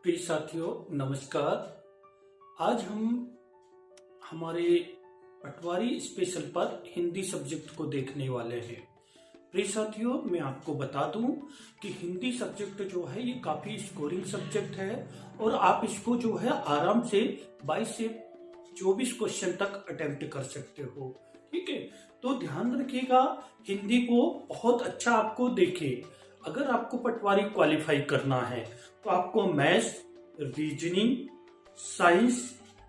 प्रिय साथियों, नमस्कार। आज हम हमारे पटवारी स्पेशल पर हिंदी सब्जेक्ट को देखने वाले हैं। प्रिय साथियों, मैं आपको बता दूं कि हिंदी सब्जेक्ट जो है ये काफी स्कोरिंग सब्जेक्ट है और आप इसको जो है आराम से 22 से 24 क्वेश्चन तक अटेम्प्ट कर सकते हो। ठीक है, तो ध्यान रखिएगा, हिंदी को बहुत अच्छा आपको देखे। अगर आपको पटवारी क्वालिफाई करना है तो आपको मैथ्स, रीजनिंग, साइंस,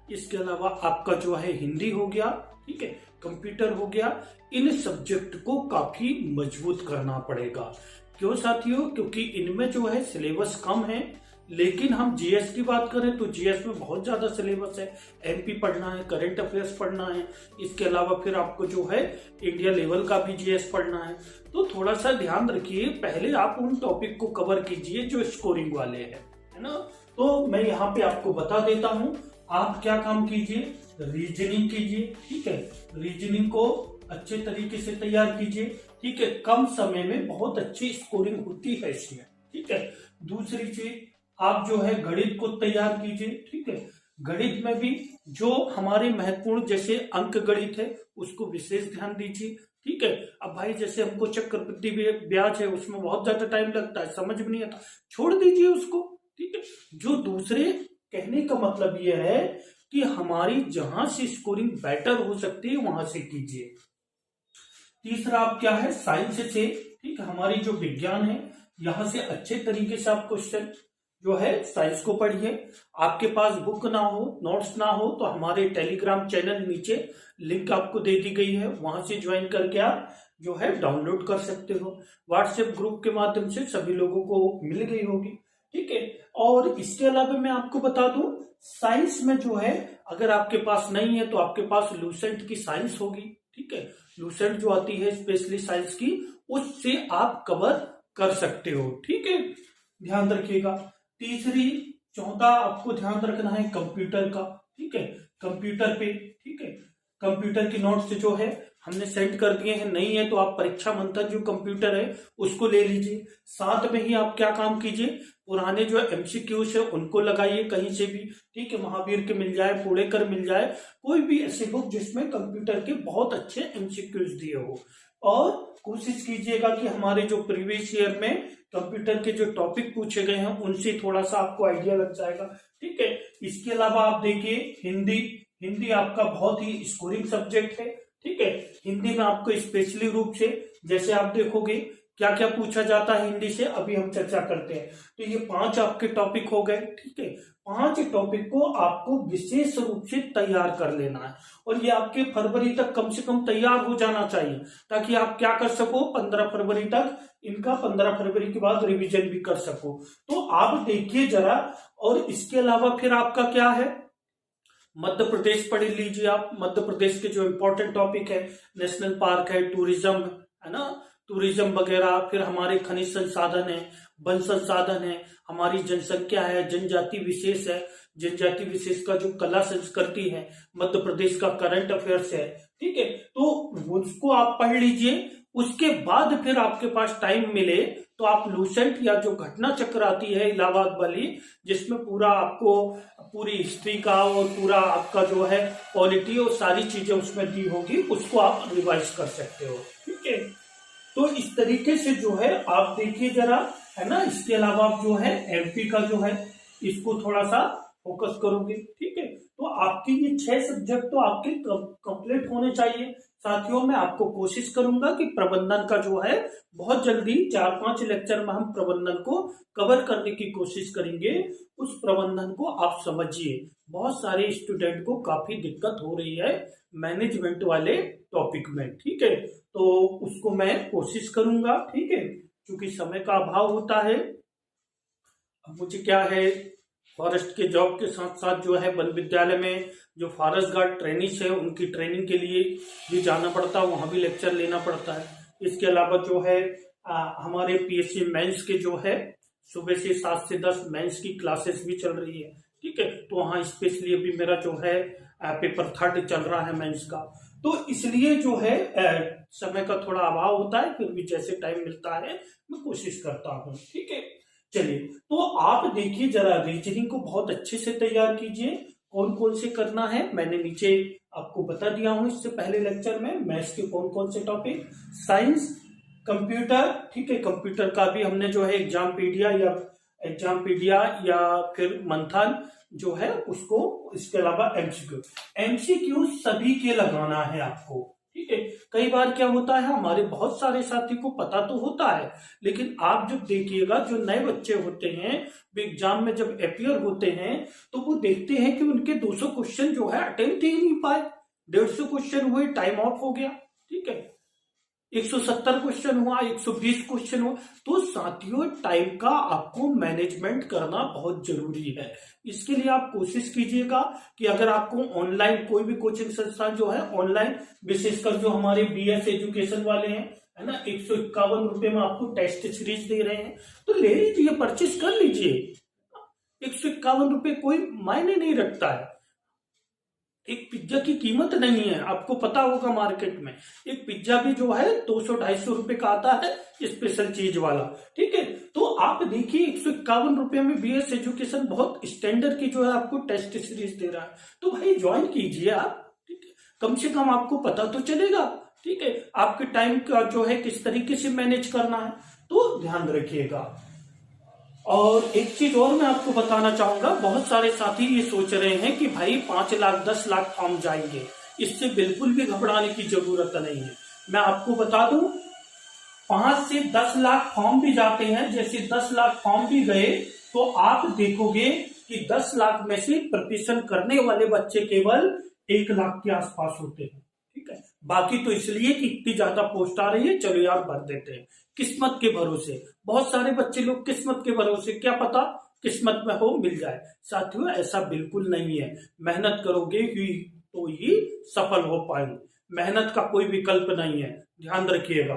इसके अलावा आपका जो है हिंदी हो गया, ठीक है, कंप्यूटर हो गया, इन सब्जेक्ट को काफी मजबूत करना पड़ेगा। क्यों साथियों? क्योंकि इनमें जो है सिलेबस कम है, लेकिन हम जीएस की बात करें तो जीएस में बहुत ज्यादा सिलेबस है। एमपी पढ़ना है, करंट अफेयर्स पढ़ना है, इसके अलावा फिर आपको जो है इंडिया लेवल का भी जीएस पढ़ना है। तो थोड़ा सा ध्यान रखिए, पहले आप उन टॉपिक को कवर कीजिए जो स्कोरिंग वाले हैं, है ना। तो मैं यहाँ पे आपको बता देता हूँ, आप क्या काम कीजिए, रीजनिंग कीजिए। ठीक है, रीजनिंग को अच्छे तरीके से तैयार कीजिए। ठीक है, कम समय में बहुत अच्छी स्कोरिंग होती है इसमें। ठीक है, दूसरी चीज, आप जो है गणित को तैयार कीजिए। ठीक है, गणित में भी जो हमारे महत्वपूर्ण जैसे अंक गणित है उसको विशेष ध्यान दीजिए। ठीक है, अब भाई जैसे हमको चक्रवृद्धि ब्याज है, उसमें बहुत ज्यादा टाइम लगता है, समझ में नहीं आता, छोड़ दीजिए उसको। ठीक है, जो दूसरे, कहने का मतलब यह है कि हमारी जहां से स्कोरिंग बेटर हो सकती है वहां से कीजिए। तीसरा आप क्या है, साइंस से, ठीक है, हमारी जो विज्ञान है यहां से अच्छे तरीके से आप क्वेश्चन जो है साइंस को पढ़िए। आपके पास बुक ना हो, नोट्स ना हो, तो हमारे टेलीग्राम चैनल नीचे लिंक आपको दे दी गई है, वहां से ज्वाइन करके आप जो है डाउनलोड कर सकते हो। व्हाट्सएप ग्रुप के माध्यम से सभी लोगों को मिल गई होगी। ठीक है, और इसके अलावा मैं आपको बता दूं, साइंस में जो है अगर आपके पास नहीं है तो आपके पास लूसेंट की साइंस होगी। ठीक है, लूसेंट जो आती है स्पेशली साइंस की, उससे आप कवर कर सकते हो। ठीक है, ध्यान रखिएगा। तीसरी, चौथा आपको ध्यान रखना है कंप्यूटर का। ठीक है, कंप्यूटर पे, ठीक है, कंप्यूटर की नोट्स जो है हमने सेंड कर दिए हैं, नहीं है तो आप परीक्षा मंथन जो कंप्यूटर है उसको ले लीजिए। साथ में ही आप क्या काम कीजिए, पुराने जो एमसीक्यूज है उनको लगाइए कहीं से भी। ठीक है, महावीर के मिल जाए, पुणेकर मिल जाए, कोई भी ऐसी बुक जिसमें कंप्यूटर के बहुत अच्छे एमसीक्यूज दिए हो। और कोशिश कीजिएगा कि हमारे जो प्रीवियस ईयर में कंप्यूटर के जो टॉपिक पूछे गए हैं उनसे थोड़ा सा आपको आइडिया लग जाएगा। ठीक है, इसके अलावा आप देखिए हिंदी, हिंदी आपका बहुत ही स्कोरिंग सब्जेक्ट है। ठीक है, हिंदी में आपको स्पेशली रूप से, जैसे आप देखोगे क्या क्या पूछा जाता है हिंदी से, अभी हम चर्चा करते हैं। तो ये 5 आपके टॉपिक हो गए। ठीक है, 5 टॉपिक को आपको विशेष रूप से तैयार कर लेना है और ये आपके फरवरी तक कम से कम तैयार हो जाना चाहिए, ताकि आप क्या कर सको, 15 फरवरी तक इनका, 15 फरवरी के बाद रिवीजन भी कर सको। तो आप देखिए जरा। और इसके अलावा फिर आपका क्या है, मध्य प्रदेश पढ़ लीजिए आप। मध्य प्रदेश के जो इंपॉर्टेंट टॉपिक है, नेशनल पार्क है, टूरिज्म है ना, टूरिज्म वगैरह, फिर हमारे खनिज संसाधन है, वन संसाधन है, हमारी जनसंख्या है, जनजाति विशेष है, जनजाति विशेष का जो कला संस्कृति है, मध्य प्रदेश का करंट अफेयर्स है। ठीक है, तो उसको आप पढ़ लीजिए। उसके बाद फिर आपके पास टाइम मिले तो आप लूसेंट या जो घटना चक्र आती है इलाहाबाद वाली, जिसमें पूरा आपको पूरी हिस्ट्री का और पूरा आपका जो है पॉलिटी और सारी चीजें उसमें दी होगी, उसको आप रिवाइज कर सकते हो। ठीक है, तो इस तरीके से जो है आप देखिए जरा, है ना। इसके अलावा आप जो है एमपी का जो है इसको थोड़ा सा फोकस करोगे। ठीक है, तो आपके ये 6 सब्जेक्ट तो आपके कंप्लीट होने चाहिए। साथियों, मैं आपको कोशिश करूंगा कि प्रबंधन का जो है बहुत जल्दी 4-5 लेक्चर में हम प्रबंधन को कवर करने की कोशिश करेंगे। उस प्रबंधन को आप समझिए, बहुत सारे स्टूडेंट को काफी दिक्कत हो रही है मैनेजमेंट वाले टॉपिक में। ठीक है, तो उसको मैं कोशिश करूंगा। ठीक है, क्योंकि समय का अभाव होता है। अब मुझे क्या है, फॉरेस्ट के जॉब के साथ साथ जो है वन विद्यालय में जो फॉरेस्ट गार्ड ट्रेनिंग्स है उनकी ट्रेनिंग के लिए भी जाना पड़ता है, वहां भी लेक्चर लेना पड़ता है। इसके अलावा जो है हमारे पीएससी मेंस के जो है सुबह से 7 से 10 मेंस की क्लासेस भी चल रही है। ठीक है, तो वहाँ स्पेशली अभी मेरा जो है पेपर 3 चल रहा है मेंस का। तो इसलिए जो है समय का थोड़ा अभाव होता है, फिर भी जैसे टाइम मिलता है मैं कोशिश करता हूँ। ठीक है, चलिए, तो आप देखिए जरा रीजनिंग को बहुत अच्छे से तैयार कीजिए। कौन कौन से करना है मैंने नीचे आपको बता दिया हूं इससे पहले लेक्चर में। मैथ्स के कौन कौन से टॉपिक, साइंस, कंप्यूटर, ठीक है, कंप्यूटर का भी हमने जो है एग्जामपीडिया या फिर मंथन जो है उसको, इसके अलावा एमसीक्यू सभी के लगाना है आपको, ठीक है। कई बार क्या होता है, हमारे बहुत सारे साथी को पता तो होता है, लेकिन आप जब देखिएगा जो नए बच्चे होते हैं वो एग्जाम में जब अपियर होते हैं तो वो देखते हैं कि उनके 200 क्वेश्चन जो है अटेम्प्ट ही नहीं पाए, 150 क्वेश्चन हुए, टाइम ऑफ हो गया, ठीक है, 170 क्वेश्चन हुआ, 120 क्वेश्चन हुआ। तो साथियों टाइम का आपको मैनेजमेंट करना बहुत जरूरी है। इसके लिए आप कोशिश कीजिएगा कि अगर आपको ऑनलाइन कोई भी कोचिंग संस्थान जो है ऑनलाइन, विशेषकर जो हमारे बीएस एजुकेशन वाले हैं, है ना, 151 रुपए में आपको टेस्ट सीरीज दे रहे हैं, तो ले लीजिए, परचेज कर लीजिए। 151 रुपए कोई मायने नहीं रखता है। एक पिज्जा की कीमत नहीं है, आपको पता होगा मार्केट में एक पिज्जा भी जो है 200-250 रुपए का आता है, स्पेशल चीज वाला, ठीक है। तो आप देखिए 151 रुपए में बीएस एजुकेशन बहुत स्टैंडर्ड की जो है आपको टेस्ट सीरीज दे रहा है, तो भाई ज्वाइन कीजिए आप, ठीक है, कम से कम आपको पता तो चलेगा, ठीक है, आपके टाइम का जो है किस तरीके से मैनेज करना है, तो ध्यान रखिएगा। और एक चीज और मैं आपको बताना चाहूंगा, बहुत सारे साथी ये सोच रहे हैं कि भाई 5 लाख 10 लाख फॉर्म जाएंगे, इससे बिल्कुल भी घबराने की जरूरत नहीं है। मैं आपको बता दूं 5 से 10 लाख फॉर्म भी जाते हैं। जैसे 10 लाख फॉर्म भी गए तो आप देखोगे कि 10 लाख में से प्रिपरेशन करने वाले बच्चे केवल 1 लाख के आसपास होते हैं, ठीक है। बाकी तो इसलिए कि इतनी ज्यादा पोस्ट आ रही है, चलो यार भर देते हैं, किस्मत के भरोसे। बहुत सारे बच्चे लोग किस्मत के भरोसे, क्या पता किस्मत में हो मिल जाए। साथियों ऐसा बिल्कुल नहीं है, मेहनत करोगे ही तो ही सफल हो पाएंगे, मेहनत का कोई विकल्प नहीं है, ध्यान रखिएगा।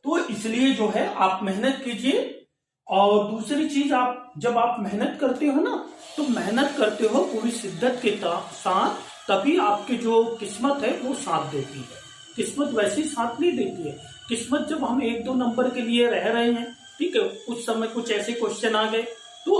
तो इसलिए जो है आप मेहनत कीजिए। और दूसरी चीज, आप जब आप मेहनत करते हो ना, तो मेहनत करते हो पूरी शिद्दत के साथ, तभी आपकी जो किस्मत है वो साथ देती है। किस्मत वैसी साथ नहीं देती है। किस्मत जब हम 1-2 नंबर के लिए रह रहे हैं, ठीक है, उस समय कुछ ऐसे क्वेश्चन आ गए तो,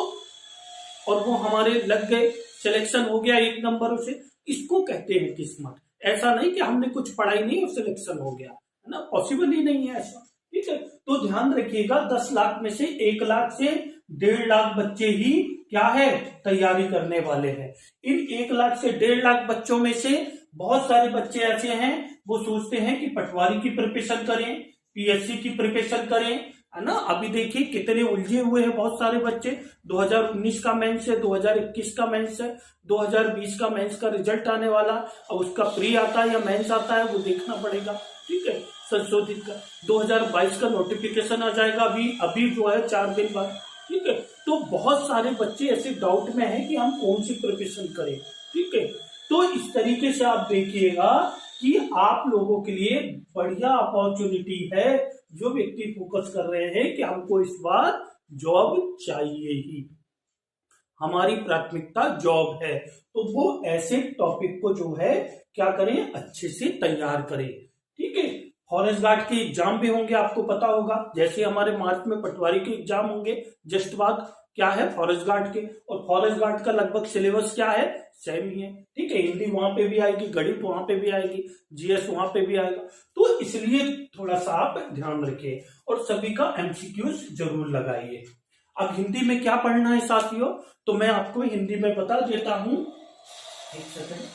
और वो हमारे लग गए, सिलेक्शन हो गया 1 नंबरों से, इसको कहते हैं किस्मत। ऐसा नहीं कि हमने कुछ पढ़ाई नहीं और सिलेक्शन हो गया, है ना, पॉसिबल ही नहीं है ऐसा, ठीक है। तो ध्यान रखिएगा 10 लाख में से 1 लाख से 1.5 लाख बच्चे ही क्या है, तैयारी करने वाले हैं। इन 1 लाख से 1.5 लाख बच्चों में से बहुत सारे बच्चे ऐसे हैं वो सोचते हैं कि पटवारी की प्रिपरेशन करें, पीएससी की प्रिपरेशन करें, है ना। अभी देखिए कितने उलझे हुए हैं बहुत सारे बच्चे। 2019 का मेंस है, 2021 का मेंस है, 2020 का मेंस का रिजल्ट आने वाला, और उसका प्री आता है या मेंस आता है वो देखना पड़ेगा, ठीक है, संशोधित का। 2022 का नोटिफिकेशन आ जाएगा अभी जो है 4 दिन बाद, ठीक है। तो बहुत सारे बच्चे ऐसे डाउट में हैं कि हम कौन सी प्रिपरेशन करें, ठीक है। तो इस तरीके से आप देखिएगा कि आप लोगों के लिए बढ़िया अपॉर्चुनिटी है। जो व्यक्ति फोकस कर रहे हैं कि हमको इस बार जॉब चाहिए ही, हमारी प्राथमिकता जॉब है, तो वो ऐसे टॉपिक को जो है क्या करें, अच्छे से तैयार करें, ठीक है। फॉरेस्ट गार्ड के एग्जाम भी होंगे, आपको पता होगा, जैसे हमारे मार्च में पटवारी के एग्जाम होंगे, जस्ट बाद क्या है फॉरेस्ट गार्ड के, और फॉरेस्ट गार्ड का लगभग सिलेबस क्या है, सेम ही है, ठीक है। हिंदी वहां पे भी आएगी, गणित वहां पे भी आएगी, जीएस वहां पे भी आएगा, तो इसलिए थोड़ा सा आप ध्यान रखिए और सभी का एमसीक्यूज जरूर लगाइए। अब हिंदी में क्या पढ़ना है साथियों, तो मैं आपको हिंदी में बता देता हूं, एक सेकंड,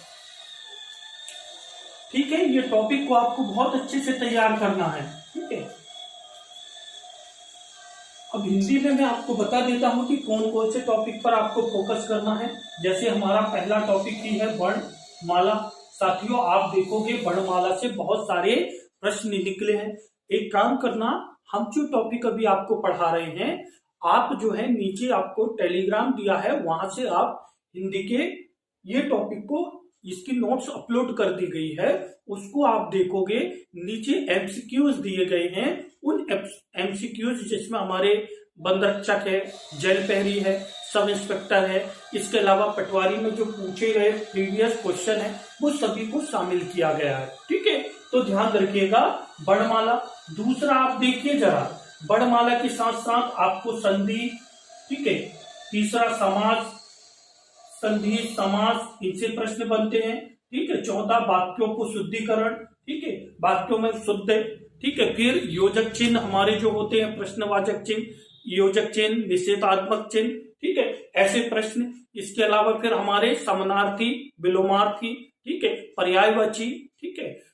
ठीक है। ये टॉपिक को आपको बहुत अच्छे से तैयार करना है, ठीक है। अब हिंदी में मैं आपको बता देता हूं कि कौन कौन से टॉपिक पर आपको फोकस करना है। जैसे हमारा पहला टॉपिक ही है वर्णमाला। साथियों आप देखोगे वर्णमाला से बहुत सारे प्रश्न निकले हैं। एक काम करना, हम जो टॉपिक अभी आपको पढ़ा रहे हैं, आप जो है नीचे आपको टेलीग्राम दिया है, वहां से आप हिंदी के ये टॉपिक को, इसकी नोट्स अपलोड कर दी गई है, उसको आप देखोगे, नीचे एमसीक्यूज दिए गए हैं। उन एमसीक्यूज जिसमें हमारे वन रक्षक है, जेल पहरी है, सब इंस्पेक्टर है, इसके अलावा पटवारी में जो पूछे गए प्रीवियस क्वेश्चन है, वो सभी को शामिल किया गया है, ठीक है। तो ध्यान रखिएगा वर्णमाला। दूसरा आप देखिए जरा, वर्णमाला के साथ साथ आपको संधि, ठीक है, तीसरा समास, संधि, समास, इनसे प्रश्न बनते हैं, ठीक है। 14 वाक्यों को शुद्धिकरण, ठीक है, वाक्यों में शुद्ध, ठीक है। फिर योजक चिन्ह हमारे जो होते हैं, प्रश्नवाचक चिन्ह, योजक चिन्ह, निषेधात्मक चिन्ह, ठीक है, ऐसे प्रश्न। इसके अलावा फिर हमारे समानार्थी, विलोमार्थी, ठीक है, पर्यायवाची, ठीक है,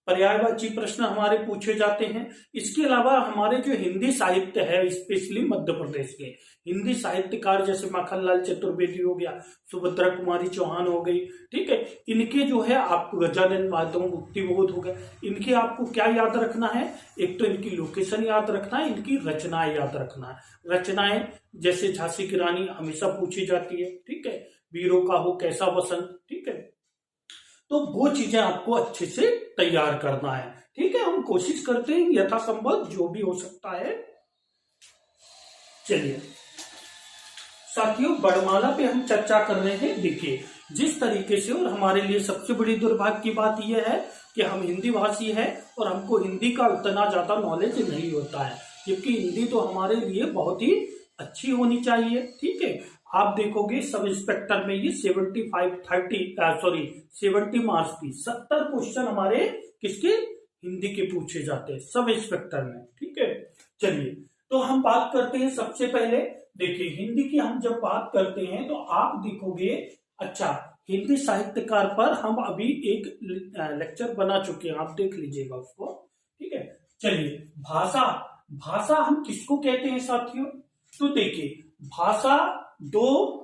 पर्यायवाची प्रश्न हमारे पूछे जाते हैं। इसके अलावा हमारे जो हिंदी साहित्य है, स्पेशली मध्य प्रदेश के हिंदी साहित्यकार जैसे माखनलाल चतुर्वेदी हो गया, सुभद्रा कुमारी चौहान हो गई, ठीक है, इनके जो है आपको गजानन माधव मुक्तिबोध हो गया, इनके आपको क्या याद रखना है, एक तो इनकी लोकेशन याद रखना है, इनकी रचनाएं याद रखना है। रचनाएं जैसे झांसी की रानी हमेशा पूछी जाती है, ठीक है, वीरों का हो कैसा वसंत, ठीक है, तो वो चीजें आपको अच्छे से तैयार करना है, ठीक है। हम कोशिश करते हैं यथासंभव जो भी हो सकता है। चलिए साथियों, वर्णमाला पे हम चर्चा कर रहे हैं। देखिए जिस तरीके से, और हमारे लिए सबसे बड़ी दुर्भाग्य की बात यह है कि हम हिंदी भाषी हैं और हमको हिंदी का उतना ज्यादा नॉलेज नहीं होता है, जबकि हिंदी तो हमारे लिए बहुत ही अच्छी होनी चाहिए, ठीक है। आप देखोगे सब इंस्पेक्टर में ये 70 मार्क्स की 70 क्वेश्चन हमारे किसके, हिंदी के पूछे जाते हैं सब इंस्पेक्टर में, ठीक है। चलिए तो हम बात करते हैं सबसे पहले। देखिए हिंदी की हम जब बात करते हैं तो आप देखोगे, अच्छा हिंदी साहित्यकार पर हम अभी एक लेक्चर बना चुके हैं, आप देख लीजिएगा उसको, ठीक है। चलिए भाषा, भाषा हम किसको कहते हैं साथियों, तो देखिए भाषा दो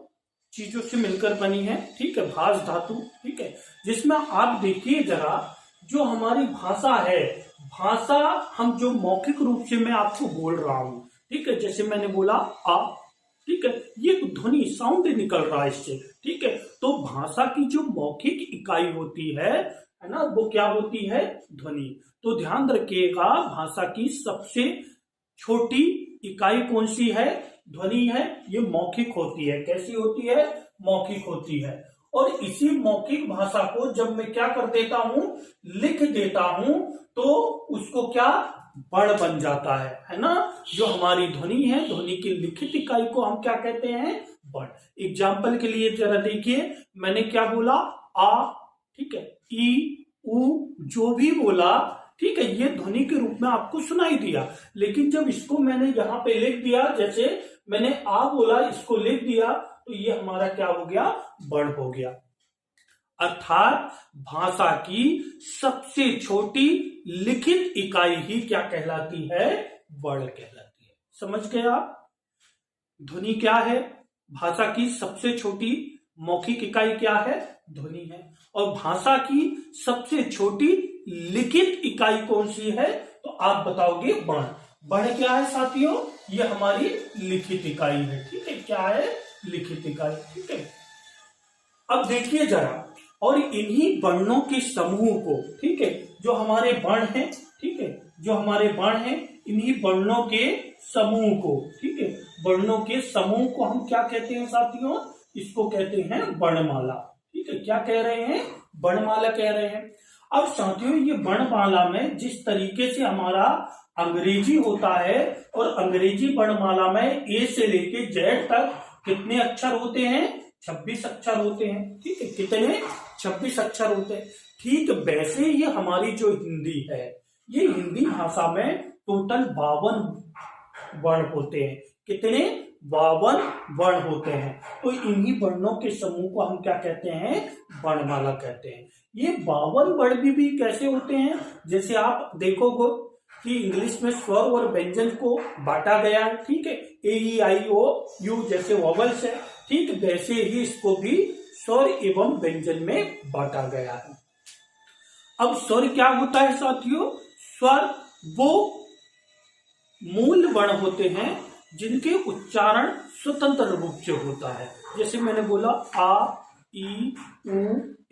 चीजों से मिलकर बनी है, ठीक है, भाष धातु, ठीक है, जिसमें आप देखिए जरा जो हमारी भाषा है, भाषा हम जो मौखिक रूप से मैं आपको बोल रहा हूं, ठीक है, जैसे मैंने बोला आ, ठीक है, ये ध्वनि साउंड निकल रहा है इससे, ठीक है। तो भाषा की जो मौखिक इकाई होती है ना, वो क्या होती है, ध्वनि। तो ध्यान रखिएगा भाषा की सबसे छोटी इकाई कौन सी है, ध्वनि है, ये मौखिक होती है। कैसी होती है, मौखिक होती है। और इसी मौखिक भाषा को जब मैं क्या कर देता हूं, लिख देता हूं, तो उसको क्या, वर्ण बन जाता है ना। जो हमारी ध्वनि है, ध्वनि की लिखित इकाई को हम क्या कहते हैं, वर्ण। एग्जाम्पल के लिए जरा देखिए, मैंने क्या बोला, आ, ठीक है, ई, उ, जो भी बोला, ठीक है, ये ध्वनि के रूप में आपको सुनाई दिया। लेकिन जब इसको मैंने यहाँ पे लिख दिया, जैसे मैंने आ बोला, इसको लिख दिया, तो ये हमारा क्या हो गया, वर्ण हो गया। अर्थात भाषा की सबसे छोटी लिखित इकाई ही क्या कहलाती है, वर्ण कहलाती है। समझ गए आप, ध्वनि क्या है, भाषा की सबसे छोटी मौखिक इकाई क्या है, ध्वनि है। और भाषा की सबसे छोटी लिखित इकाई कौन सी है, तो आप बताओगे वर्ण। वर्ण क्या है साथियों, ये हमारी लिखित इकाई है, ठीक है, क्या है, लिखित इकाई, ठीक है। अब देखिए जरा, और इन्हीं वर्णों के समूह को, ठीक है, जो हमारे वर्ण हैं, ठीक है, जो हमारे वर्ण हैं, इन्हीं वर्णों के समूह को, ठीक है, वर्णों के समूह को हम क्या कहते हैं साथियों, इसको कहते हैं वर्णमाला, ठीक है। क्या कह रहे हैं, वर्णमाला कह रहे हैं। अब साथियों ये वर्णमाला में जिस तरीके से हमारा अंग्रेजी होता है, और अंग्रेजी वर्णमाला में ए से लेके जेड तक कितने अक्षर होते हैं, 26 अक्षर होते हैं, ठीक है, कितने, 26 अक्षर होते हैं। ठीक वैसे ये हमारी जो हिंदी है, ये हिंदी भाषा में टोटल 52 वर्ण होते हैं। कितने, 52 वर्ण होते हैं। तो इन्हीं वर्णों के समूह को हम क्या कहते हैं, वर्णमाला कहते हैं। ये 52 वर्ण भी कैसे होते हैं, जैसे आप देखोगे कि इंग्लिश में स्वर और व्यंजन को बांटा गया है, ठीक है, ए ई आई ओ यू जैसे वॉवल्स है, ठीक वैसे ही इसको भी स्वर एवं व्यंजन में बांटा गया है। अब स्वर क्या होता है साथियों, स्वर वो मूल वर्ण होते हैं जिनके उच्चारण स्वतंत्र रूप से होता है। जैसे मैंने बोला आ, ई, उ,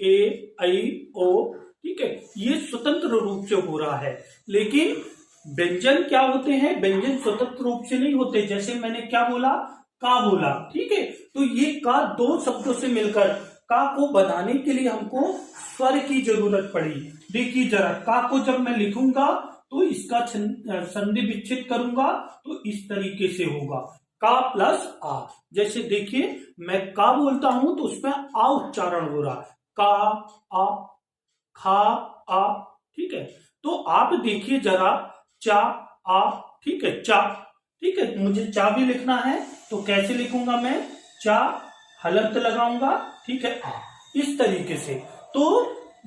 ए, ऐ, ओ, ठीक है, ये स्वतंत्र रूप से हो रहा है। लेकिन व्यंजन क्या होते हैं, व्यंजन स्वतंत्र रूप से नहीं होते। जैसे मैंने क्या बोला, का बोला, ठीक है, तो ये का दो शब्दों से मिलकर का को बनाने के लिए हमको स्वर की जरूरत पड़ी। देखिए जरा, का को जब मैं लिखूंगा तो इसका संधि विच्छेद करूंगा तो इस तरीके से होगा, का प्लस आ। जैसे देखिए मैं का बोलता हूं तो उसमें आ उच्चारण हो रहा, का आ, खा आ, ठीक है। तो आप देखिए जरा, चा आ, ठीक है, चा, ठीक है, मुझे चा भी लिखना है तो कैसे लिखूंगा मैं, चा हलंत लगाऊंगा, ठीक है, आ, इस तरीके से। तो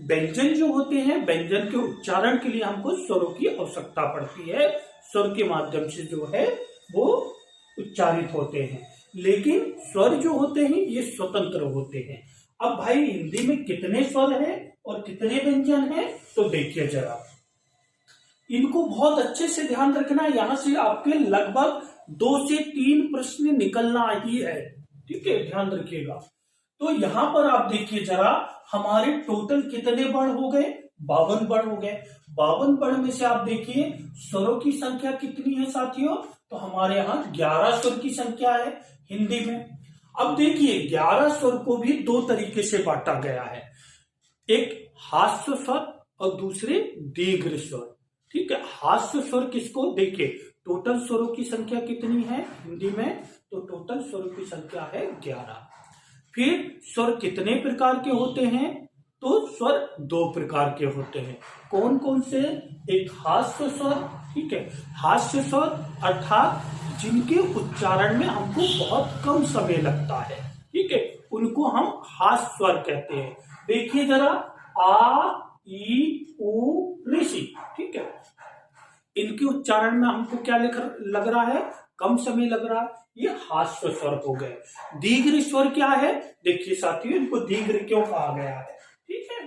व्यंजन जो होते हैं, व्यंजन के उच्चारण के लिए हमको स्वरों की आवश्यकता पड़ती है, स्वर के माध्यम से जो है वो उच्चारित होते हैं। लेकिन स्वर जो होते हैं ये स्वतंत्र होते हैं। अब भाई हिंदी में कितने स्वर हैं और कितने व्यंजन हैं, तो देखिए जरा, इनको बहुत अच्छे से ध्यान रखना है। यहां से आपके लगभग 2 से 3 प्रश्न निकलना ही है, ठीक है, ध्यान रखिएगा। तो यहां पर आप देखिए जरा, हमारे टोटल कितने वर्ण हो गए, 52 वर्ण हो गए। 52 वर्ण में से आप देखिए स्वरों की संख्या कितनी है साथियों, तो हमारे यहाँ 11 स्वर की संख्या है हिंदी में। अब देखिए 11 स्वर को भी 2 तरीके से बांटा गया है, एक हास्य स्वर और दूसरे दीर्घ स्वर, ठीक है। हास्य स्वर किसको, देखिए टोटल स्वरों की संख्या कितनी है हिंदी में, तो टोटल स्वरों की संख्या है 11। फिर स्वर कितने प्रकार के होते हैं, तो स्वर 2 प्रकार के होते हैं। कौन कौन से, एक हास्य स्वर, ठीक है, हास्य स्वर अर्थात जिनके उच्चारण में हमको बहुत कम समय लगता है, ठीक है, उनको हम हास्य स्वर कहते हैं। देखिए जरा, आ ई उ ऋषि, ठीक है, इनके उच्चारण में हमको क्या लग रहा है, कम समय लग रहा है, ये हास्य स्वर हो गए। दीर्घ स्वर क्या है, देखिए साथियों, इनको दीर्घ क्यों कहा गया है, ठीक है,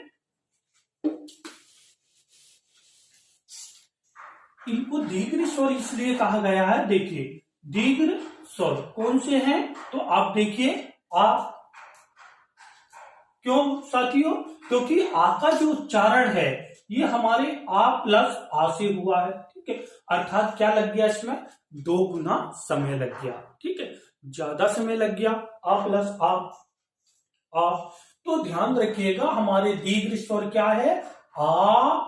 इनको दीर्घ स्वर इसलिए कहा गया है। देखिए दीर्घ स्वर कौन से हैं, तो आप देखिए आ, क्यों साथियों, क्योंकि आ का जो उच्चारण है ये हमारे आ प्लस आ से हुआ है, ठीक है, अर्थात क्या लग गया इसमें, 2 गुना समय लग गया, ठीक है, ज्यादा समय लग गया, आ प्लस आ, आ। तो ध्यान रखिएगा हमारे दीर्घ स्वर क्या है, आ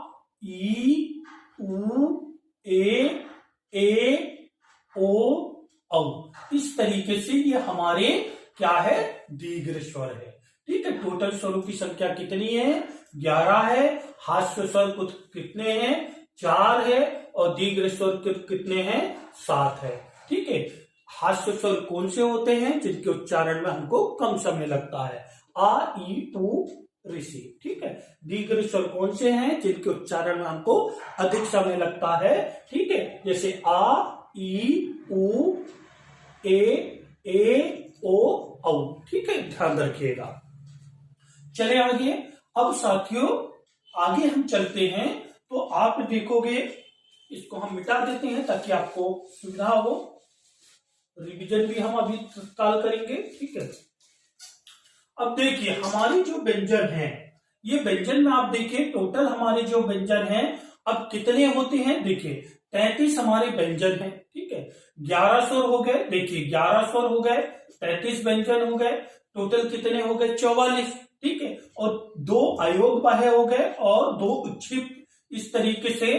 ई उ ए ओ औ, इस तरीके से ये हमारे क्या है, दीर्घ स्वर है, ठीक है। टोटल स्वरों की संख्या कितनी है, 11 है। हास्य स्वर कितने हैं, 4 है, और दीर्घ स्वर कितने हैं, 7 है, ठीक है। हास्य स्वर कौन से होते हैं, जिनके उच्चारण में हमको कम समय लगता है, आ ई उ ऋषि, ठीक है। दीर्घ स्वर कौन से हैं, जिनके उच्चारण में हमको अधिक समय लगता है, ठीक है, जैसे आ ई उ ए ओ औ, ठीक है, ध्यान रखिएगा। चले आगे। अब साथियों आगे हम चलते हैं, तो आप देखोगे, इसको हम मिटा देते हैं ताकि आपको सुविधा हो, रिवीजन भी हम अभी तत्काल करेंगे, ठीक है। अब देखिए हमारे जो व्यंजन हैं, ये व्यंजन में आप देखिए टोटल हमारे जो व्यंजन हैं अब कितने होते हैं, देखिए 33 हमारे व्यंजन हैं, ठीक है। 11 स्वर हो गए, देखिए 11 स्वर हो गए, 33 व्यंजन हो गए, टोटल कितने हो गए, 44, ठीक है, और 2 अयोग बाह्य हो गए और 2 उच्छिष्ट, इस तरीके से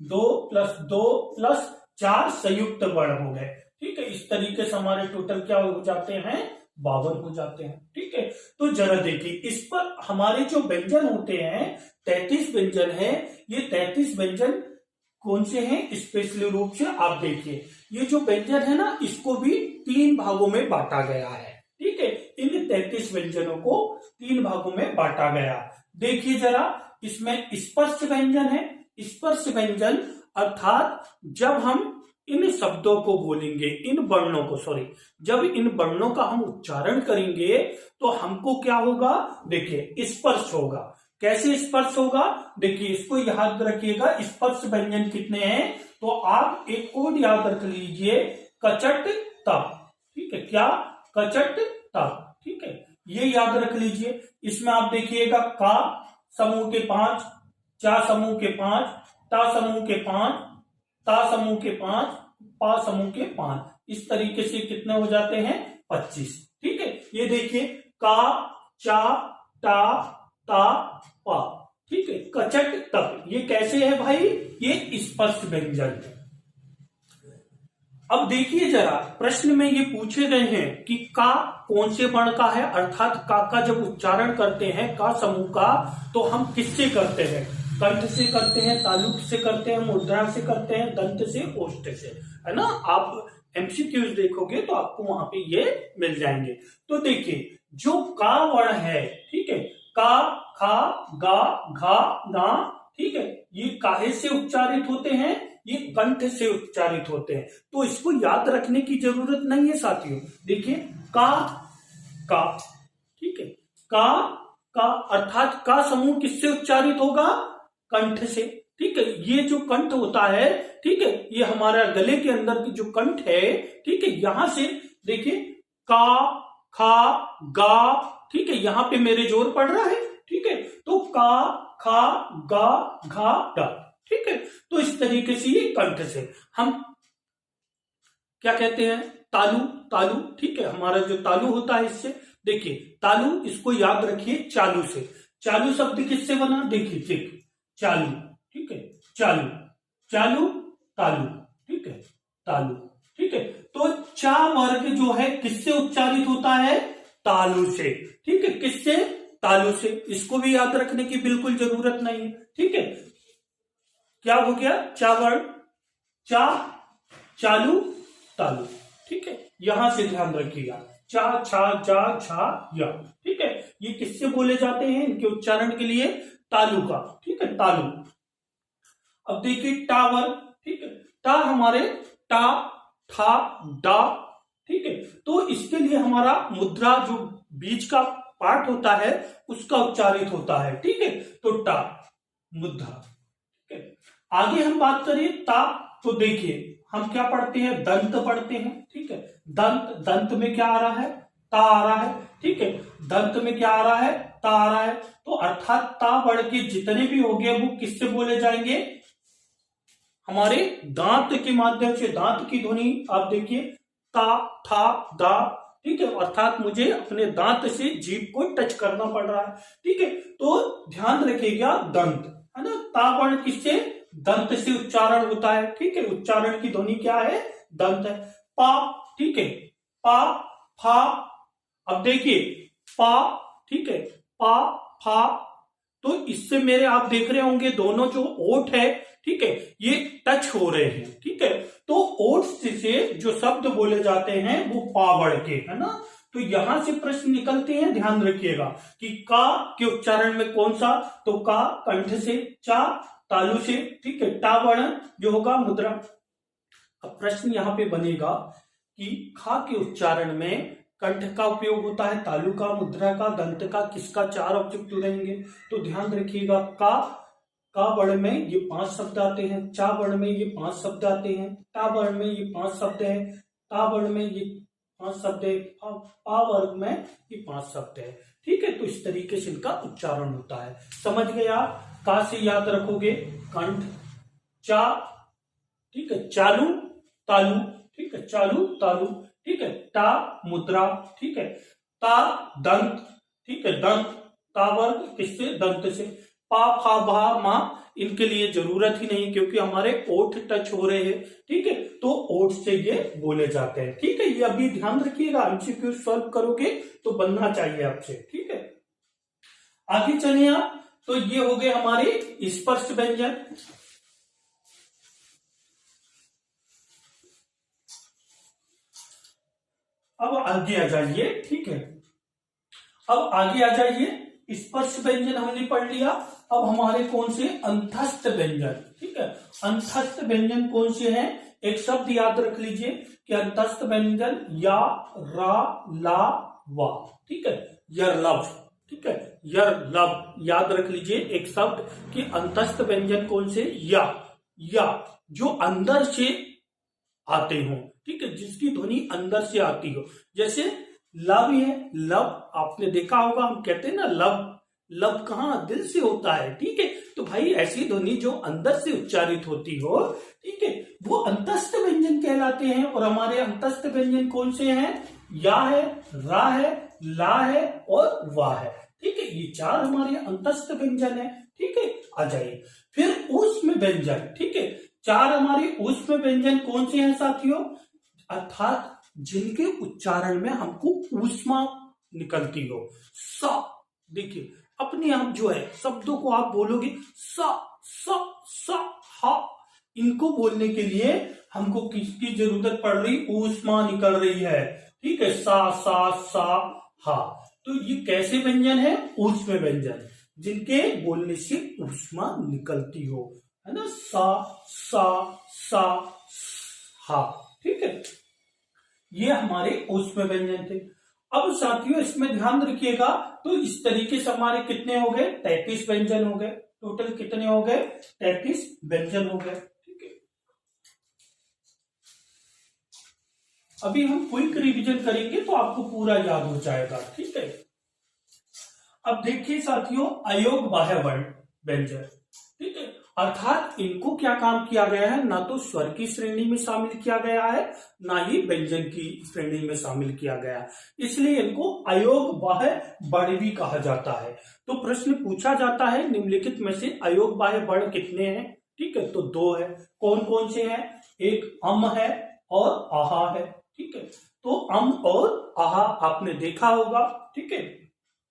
2 + 2 + 4 संयुक्त वर्ण हो गए, ठीक है। इस तरीके से हमारे टोटल क्या हो जाते हैं, 52 हो जाते हैं, ठीक है। तो जरा देखिए इस पर हमारे जो व्यंजन होते हैं 33 व्यंजन है, ये 33 व्यंजन कौन से हैं, स्पेशली रूप से आप देखिए ये जो व्यंजन है ना, इसको भी 3 भागों में बांटा गया है, ठीक है। इन 33 व्यंजनों को 3 भागों में बांटा गया। देखिए जरा, इसमें स्पर्श व्यंजन है। स्पर्श व्यंजन अर्थात जब हम इन शब्दों को बोलेंगे, इन वर्णों को, सॉरी, जब इन वर्णों का हम उच्चारण करेंगे तो हमको क्या होगा, देखिए स्पर्श होगा। कैसे स्पर्श होगा, देखिए इसको याद रखिएगा, स्पर्श व्यंजन कितने हैं, तो आप एक कोड याद रख लीजिए, कचट तप, ठीक है, क्या, कचट तप, ठीक है, ये याद रख लीजिए। इसमें आप देखिएगा का समूह के 5, चा समूह के 5, ता समूह के 5, ता समूह के 5, पा समूह के 5, इस तरीके से कितने हो जाते हैं, 25, ठीक है। ये देखिए का, चा, टा, ता, पा, ठीक है, कचट तप, ये कैसे है भाई, ये स्पष्ट व्यंजन है। अब देखिए जरा, प्रश्न में ये पूछे गए हैं कि का कौन से वर्ण का है, अर्थात का जब उच्चारण करते हैं का समूह का, तो हम किससे करते हैं, कंठ से करते हैं, तालु से करते हैं, मुद्रा से करते हैं, दंत से, ओष्ठ से, है ना। आप एमसीक्यूज देखोगे तो आपको वहां पे ये मिल जाएंगे। तो देखिए जो का वर्ण है, ठीक है, का, खा, गा, घा, ना, ठीक है, ये काहे से उच्चारित होते हैं, ये कंठ से उच्चारित होते हैं। तो इसको याद रखने की जरूरत नहीं है साथियों। देखिए का, ठीक है, का अर्थात का समूह किससे उच्चारित होगा, कंठ से, ठीक है। ये जो कंठ होता है, ठीक है, ये हमारा गले के अंदर की जो कंठ है, ठीक है, यहां से देखिए का, खा, गा, ठीक है, यहां पे मेरे जोर पड़ रहा है, ठीक है, तो का, खा, गा, घा, डा, ठीक है। तो इस तरीके से ये कंठ से हम क्या कहते हैं, तालु, तालु, ठीक है, हमारा जो तालु होता है इससे, देखिए तालु, इसको याद रखिए चालू से। चालू शब्द किससे बना, देखिए ठीक, चालू, ठीक है, चालू, चालू, तालु, ठीक है, तालु, ठीक है। तो चा वर्ग जो है किससे उच्चारित होता है, तालु से, ठीक है, किससे, तालु से। इसको भी याद रखने की बिल्कुल जरूरत नहीं है, ठीक है। क्या हो गया, चा वर्ण, चा, चालू, तालु, ठीक है, यहां से ध्यान रखिएगा, चा, छा, जा, छा, या, ठीक है, ये किससे बोले जाते हैं, इनके उच्चारण के लिए तालु का, ठीक है, तालु। अब देखिए टा वर्ण, ठीक है, टा हमारे टा, ठा, डा, ठीक है, तो इसके लिए हमारा मुद्रा जो बीच का पार्ट होता है उसका उच्चारित होता है, ठीक है, तो टा, मुद्रा, ठीक है। आगे हम बात करें ता, तो देखिए हम क्या पढ़ते हैं, दंत पढ़ते हैं, ठीक है, दंत, दंत में क्या आ रहा है, ता आ रहा है, ठीक है, दंत में क्या आ रहा है, ता आ रहा है। तो अर्थात ता वर्ण के जितने भी हो गए वो किससे बोले जाएंगे, हमारे दांत के माध्यम से, दांत की ध्वनि आप देखिए, ता, था, दा, ठीक है, अर्थात मुझे अपने दांत से जीभ को टच करना पड़ रहा है, ठीक है। तो ध्यान रखिएगा दंत, है ना, ता वर्ण किससे, दंत से उच्चारण होता है, ठीक है, उच्चारण की ध्वनि क्या है, दंत है। पा, ठीक है, पा, फा, अब देखिए पा, ठीक है, पा, फा, तो इससे मेरे आप देख रहे होंगे दोनों जो ओठ है, ठीक है, ये टच हो रहे हैं, ठीक है, तो ओठ से जो शब्द बोले जाते हैं वो पा वर्ण के, है ना। तो यहां से प्रश्न निकलते हैं, ध्यान रखिएगा कि का के उच्चारण में कौन सा, तो का कंठ से, चा तालु से, ठीक है, टा वर्ण जो होगा मुद्रा। अब प्रश्न यहां पे बनेगा कि खा के उच्चारण में कंठ का उपयोग होता है, तालु का, मुद्रा का, दंत का, किसका, चार ऑब्जेक्ट रहेंगे। तो ध्यान रखिएगा का वर्ण में ये 5 शब्द आते हैं, चा वर्ण में ये 5 शब्द आते हैं, टा वर्ण में ये 5 शब्द है, ता वर्ण में ये 5 शब्द है, पा वर्ग में ये 5 शब्द है, ठीक है। तो इस तरीके से इनका उच्चारण होता है, समझ गए आप। का से याद रखोगे कंठ, चा, ठीक है, चालू, तालु, ठीक है, चालू, तालु, ठीक है, टा, मुद्रा, ठीक है, ता, दंत, ठीक है, दंत, ता वर्ग किससे, दंत से। पा, फा, भा, मा, इनके लिए जरूरत ही नहीं क्योंकि हमारे ओठ टच हो रहे हैं, ठीक है, तो ओठ से ये बोले जाते हैं, ठीक है। ये अभी ध्यान रखिएगा, एमसीक्यू सॉल्व करोगे तो बनना चाहिए आपसे, ठीक है। आगे चलिए आप, तो ये हो गए हमारे स्पर्श व्यंजन। अब आगे आ जाइए, ठीक है, अब आगे आ जाइए, स्पर्श व्यंजन हमने पढ़ लिया। अब हमारे कौन से, अंतस्थ व्यंजन, ठीक है, अंतस्थ व्यंजन कौन से हैं, एक शब्द याद रख लीजिए कि अंतस्थ व्यंजन या, रा, ला, वा, ठीक है, यरलव, ठीक है, यरलव याद रख लीजिए एक शब्द कि अंतस्थ व्यंजन कौन से, या जो अंदर से आते हो, ठीक है, जिसकी ध्वनि अंदर से आती हो, जैसे लव है, लव आपने देखा होगा, हम कहते हैं ना लव, लव कहाँ, दिल से होता है, ठीक है। तो भाई ऐसी ध्वनि जो अंदर से उच्चारित होती हो, ठीक है, वो अंतस्थ व्यंजन कहलाते हैं। और हमारे अंतस्थ व्यंजन कौन से हैं, या है, रा है, ला है और वा है, ठीक है, ये 4 हमारे अंतस्थ व्यंजन है। ठीक है, आ जाइए फिर ऊष्म व्यंजन। ठीक है, 4 हमारे ऊष्म व्यंजन कौन से हैं साथियों? अर्थात जिनके उच्चारण में हमको ऊष्मा निकलती हो। स, देखिए अपने आप जो है शब्दों को आप बोलोगे स स स हा, इनको बोलने के लिए हमको किसकी जरूरत पड़ रही? ऊष्मा निकल रही है। ठीक है, सा सा सा हा, तो ये कैसे व्यंजन है? ऊष्म व्यंजन, जिनके बोलने से ऊष्मा निकलती हो, है ना। सा हा, ठीक है, ये हमारे ऊष्म व्यंजन थे। अब साथियों इसमें ध्यान रखिएगा, तो इस तरीके से हमारे कितने हो गए? 33 व्यंजन हो गए। टोटल कितने हो गए? 33 व्यंजन हो गए। ठीक है, अभी हम क्विक रिवीजन करेंगे तो आपको पूरा याद हो जाएगा। ठीक है, अब देखिए साथियों, अयोग बाह्य वर्ण व्यंजन। ठीक है, अर्थात इनको क्या काम किया गया है? ना तो स्वर की श्रेणी में शामिल किया गया है, ना ही व्यंजन की श्रेणी में शामिल किया गया, इसलिए इनको अयोग बाह्य वर्ण भी कहा जाता है। तो प्रश्न पूछा जाता है निम्नलिखित में से अयोग बाह्य वर्ण कितने हैं? ठीक है, तो 2 है। कौन कौन से हैं? एक अम है और आहा है। ठीक है, तो अम और आहा आपने देखा होगा। ठीक है,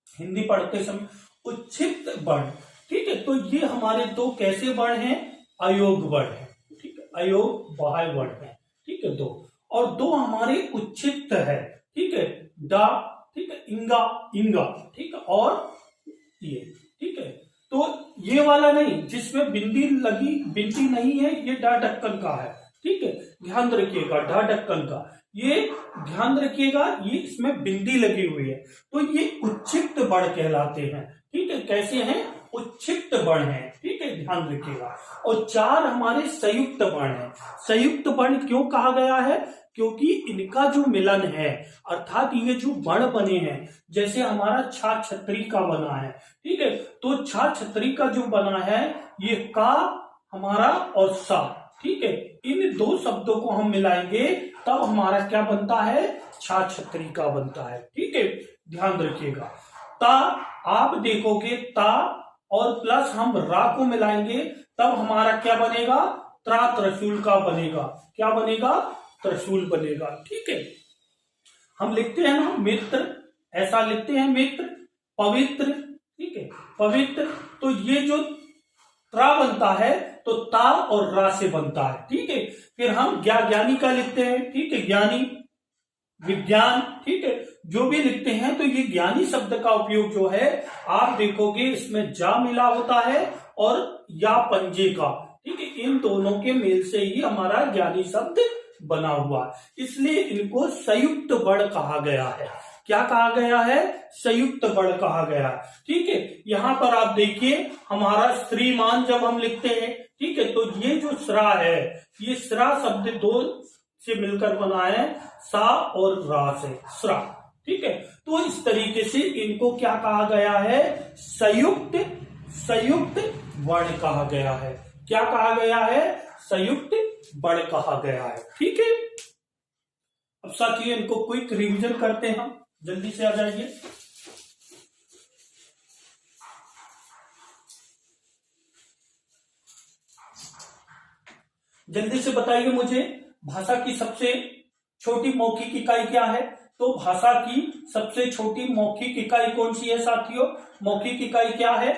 हिंदी पढ़ते समय उच्छिष्ट वर्ण। ठीक है, तो ये हमारे 2 कैसे वर्ण हैं? अयोग वर्ण है। ठीक है, अयोग बाह्य वर्ण है। ठीक है, 2, और 2 हमारे उच्छिष्ट है। ठीक है, डा, ठीक है, इंगा इंगा, ठीक है, और ये। ठीक है, तो ये वाला नहीं जिसमें बिंदी लगी, बिंदी नहीं है, ये डा ढक्कन का है। ठीक है, ध्यान रखिएगा, डा ढक्कन का, ये ध्यान रखिएगा, ये इसमें बिंदी लगी हुई है, तो ये उच्छिष्ट वर्ण कहलाते हैं। ठीक है, कैसे हैं? उच्छिष्ट वर्ण है। ठीक है, ध्यान रखिएगा। और 4 हमारे संयुक्त वर्ण है। संयुक्त वर्ण क्यों कहा गया है? क्योंकि इनका जो मिलन है, अर्थात ये जो वर्ण बने हैं, जैसे हमारा छा छतरी का बना है। ठीक है, तो छा छतरी का जो बना है, ये का हमारा और सा। ठीक है, इन 2 शब्दों को हम मिलाएंगे तब हमारा क्या बनता है? छा छतरी का बनता है। ठीक है, ध्यान रखिएगा। ता आप देखोगे, ता और प्लस हम रा को मिलाएंगे तब हमारा क्या बनेगा? त्रा त्रिशूल का बनेगा। क्या बनेगा? त्रिशूल बनेगा। ठीक है, हम लिखते हैं ना मित्र, ऐसा लिखते हैं मित्र, पवित्र। ठीक है, पवित्र, तो ये जो त्रा बनता है तो ता और रा से बनता है। ठीक है, फिर हम ज्ञानी का लिखते हैं। ठीक है, ज्ञानी, विज्ञान। ठीक है, जो भी लिखते हैं तो ये ज्ञानी शब्द का उपयोग जो है आप देखोगे इसमें जा मिला होता है और या पंजे का। ठीक है, इन दोनों के मेल से ही हमारा ज्ञानी शब्द बना हुआ है, इसलिए इनको संयुक्त वर्ण कहा गया है। क्या कहा गया है? संयुक्त वर्ण कहा गया है। ठीक है, यहां पर आप देखिए हमारा श्रीमान जब हम लिखते हैं, ठीक है, तो ये जो श्रा है, ये श्रा शब्द 2 से मिलकर बना है, सा और रा से, श्रा। ठीक है, तो इस तरीके से इनको क्या कहा गया है? संयुक्त वर्ण कहा गया है। क्या कहा गया है? संयुक्त वर्ण कहा गया है। ठीक है, अब साथियों इनको क्विक रिवीजन करते हैं हम, जल्दी से आ जाइए। जल्दी से बताइए मुझे, भाषा की सबसे छोटी मौखिक इकाई क्या है? तो भाषा की सबसे छोटी मौखिक इकाई कौन सी है साथियों? मौखिक इकाई क्या है?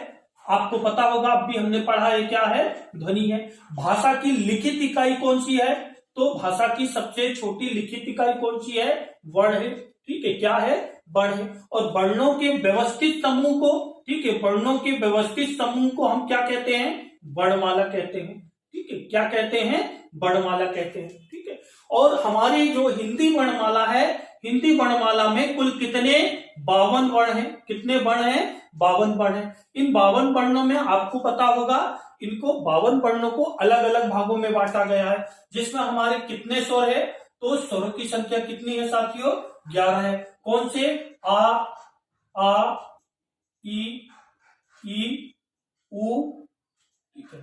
आपको पता होगा, अब भी हमने पढ़ा है, क्या है? ध्वनि है। भाषा की लिखित इकाई कौन सी है? तो भाषा की सबसे छोटी लिखित इकाई कौन सी है? वर्ण है। ठीक है, क्या है? वर्ण है। और वर्णों के व्यवस्थित समूह को, ठीक है, वर्णों के व्यवस्थित समूह को हम क्या कहते हैं? वर्णमाला कहते हैं। ठीक है, क्या कहते हैं? वर्णमाला कहते हैं। ठीक है, और हमारी जो हिंदी वर्णमाला है, हिंदी वर्णमाला में कुल कितने? 52 वर्ण हैं। कितने वर्ण हैं? 52 वर्ण हैं। इन 52 वर्णों में आपको पता होगा, इनको 52 वर्णों को अलग अलग भागों में बांटा गया है, जिसमें हमारे कितने स्वर है? तो स्वरों की संख्या कितनी है साथियों? 11 है। कौन से? आ, ई, उ, ठीक है,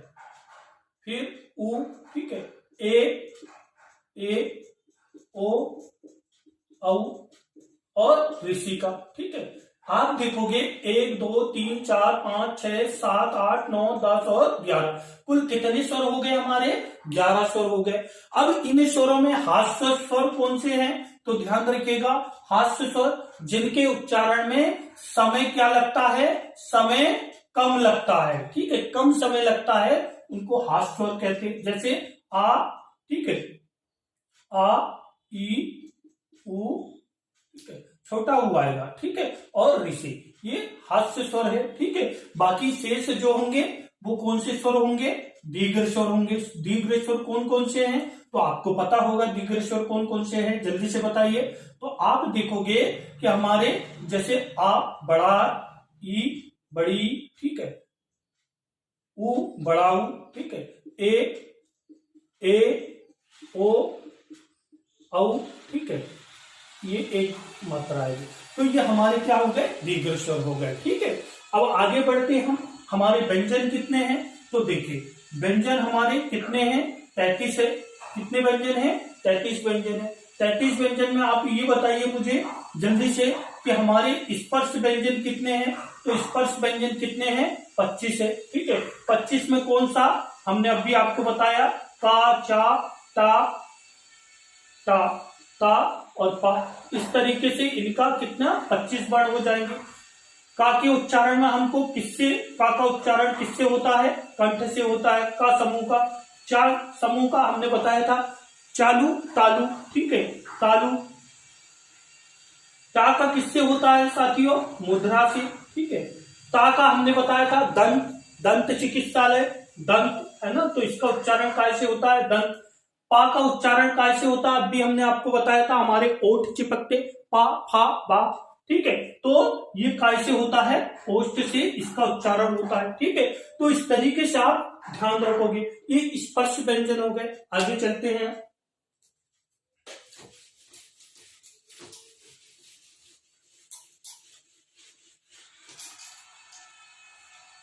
फिर उ, ठीक है, ए, ओ, औ और ऋषि का। ठीक है, आप देखोगे 1 2 3 4 5 6 7 8 9 10 और 11, कुल कितने स्वर हो गए हमारे? 11 स्वर हो गए। अब इन स्वरों में हास्य स्वर कौन से हैं? तो ध्यान रखिएगा, हास्य स्वर जिनके उच्चारण में समय क्या लगता है? समय कम लगता है, ठीक है, कम समय लगता है, उनको हास्य स्वर कहते हैं। जैसे आ, ठीक है, आ ई उ, ठीक है, छोटा ऊ आएगा, ठीक है, और ऋषि, ये हास्य स्वर है, ठीक है। बाकी शेष जो होंगे वो कौन से स्वर होंगे? दीर्घ स्वर होंगे। दीर्घ स्वर कौन कौन से हैं? तो आपको पता होगा दीर्घ स्वर कौन कौन से हैं, जल्दी से बताइए। तो आप देखोगे कि हमारे जैसे आ बड़ा, ई बड़ी, ठीक है, ऊ बड़ा ऊ, ठीक है, ए ओ औ, ठीक है, ये एक मात्रा आएगी। तो ये हमारे क्या हो गए? दीर्घ स्वर हो गए, ठीक है। अब आगे बढ़ते हैं हम, हमारे व्यंजन कितने हैं? तो देखिए व्यंजन हमारे कितने हैं? 33 है। कितने व्यंजन हैं? 33 व्यंजन है। 33 व्यंजन में आप ये बताइए मुझे जल्दी से कि हमारे स्पर्श व्यंजन कितने हैं? तो स्पर्श व्यंजन कितने हैं? 25 है, ठीक है। 25 में कौन सा? हमने अभी आपको बताया, का, चा, ता, ता, ता और पा। इस तरीके से इनका कितना? 25 वर्ण हो जाएंगे। का के उच्चारण में हमको किससे, का उच्चारण किससे होता है? कंठ से होता है। का समूह का, चार समूह का हमने बताया था, चालू तालु, ठीक है, तालु। ता का किससे होता है साथियों? मुद्रा से, ठीक है। ता का हमने बताया था दंत, दंत चिकित्सालय, दंत है ना, तो इसका उच्चारण कैसे होता है? दंत। पा का उच्चारण कैसे होता है? अभी हमने आपको बताया था, हमारे ओठ चिपकते, पा फा बा, ठीक है। तो ये कैसे होता है? ओष्ठ से इसका उच्चारण होता है, ठीक है। तो इस तरीके से आप ध्यान रखोगे। ये स्पर्श व्यंजन हो गए। आगे चलते हैं।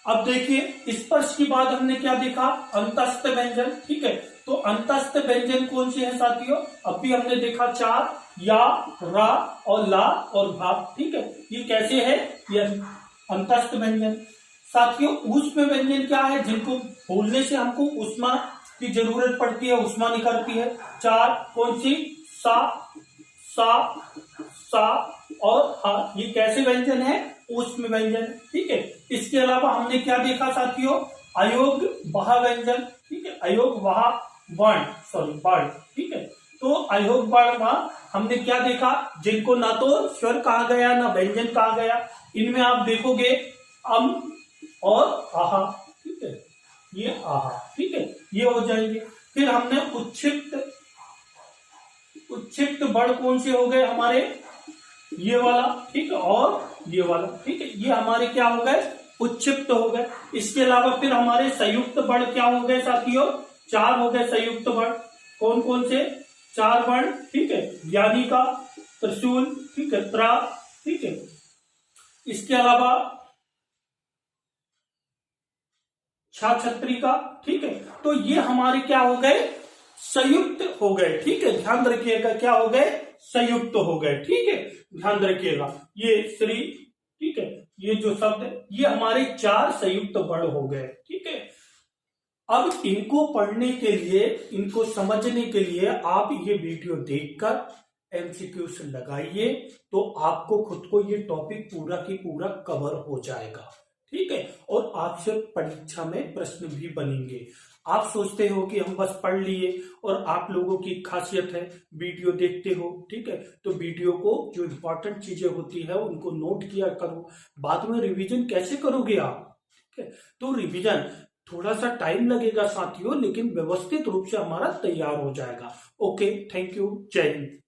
अब देखिए स्पर्श के बाद हमने क्या देखा? अंतस्थ व्यंजन, ठीक है। तो अंतस्थ व्यंजन कौन से हैं साथियों? अभी हमने देखा 4, या, रा और ला और भा, ठीक है। ये कैसे है? ये अंतस्थ व्यंजन। साथियों ऊष्म व्यंजन क्या है? जिनको बोलने से हमको ऊष्मा की जरूरत पड़ती है, ऊष्मा निकलती है। 4 कौन सी? सा, सा, सा और हा। ये कैसे व्यंजन है? ऊष्म व्यंजन, ठीक है। इसके अलावा हमने क्या देखा साथियों? अयोग वहा व्यंजन, ठीक है, अयोग वहा वर्ण, सॉरी वर्ण, ठीक है। तो अयोग वर्ण वहा हमने क्या देखा? जिनको ना तो स्वर कहा गया ना व्यंजन कहा गया। इनमें आप देखोगे अम और आहा, ठीक है, ये आहा, ठीक है, ये हो जाएंगे। फिर हमने उच्छिष्ट, उच्छिष्ट वर्ण कौन से हो गए हमारे? ये वाला, ठीक है, और ये वाला, ठीक है, ये हमारे क्या हो गए? उच्छिष्ट हो गए। इसके अलावा फिर हमारे संयुक्त वर्ण क्या हो गए साथियों? 4 हो गए संयुक्त वर्ण। कौन कौन से? 4 वर्ण, ठीक है। ज्ञानी का, त्रिशूल, ठीक है, त्रा, ठीक है। इसके अलावा छाछत्री का, ठीक है। तो ये हमारे क्या हो गए? संयुक्त हो गए, ठीक है। ध्यान रखिएगा क्या हो गए? संयुक्त हो गए, ठीक है, ध्यान रखिएगा। ये श्री, ठीक है, ये जो शब्द है ये हमारे 4 संयुक्त वर्ण हो गए, ठीक है। अब इनको पढ़ने के लिए, इनको समझने के लिए आप ये वीडियो देखकर एमसीक्यूज लगाइए, तो आपको खुद को ये टॉपिक पूरा की पूरा कवर हो जाएगा, ठीक है। और आपसे परीक्षा में प्रश्न भी बनेंगे। आप सोचते हो कि हम बस पढ़ लिए, और आप लोगों की खासियत है वीडियो देखते हो, ठीक है, तो वीडियो को जो इम्पोर्टेंट चीजें होती है उनको नोट किया करो। बाद में रिवीजन कैसे करोगे आप? ठीक है, तो रिवीजन थोड़ा सा टाइम लगेगा साथियों, लेकिन व्यवस्थित रूप से हमारा तैयार हो जाएगा। ओके, थैंक यू, जय हिंद।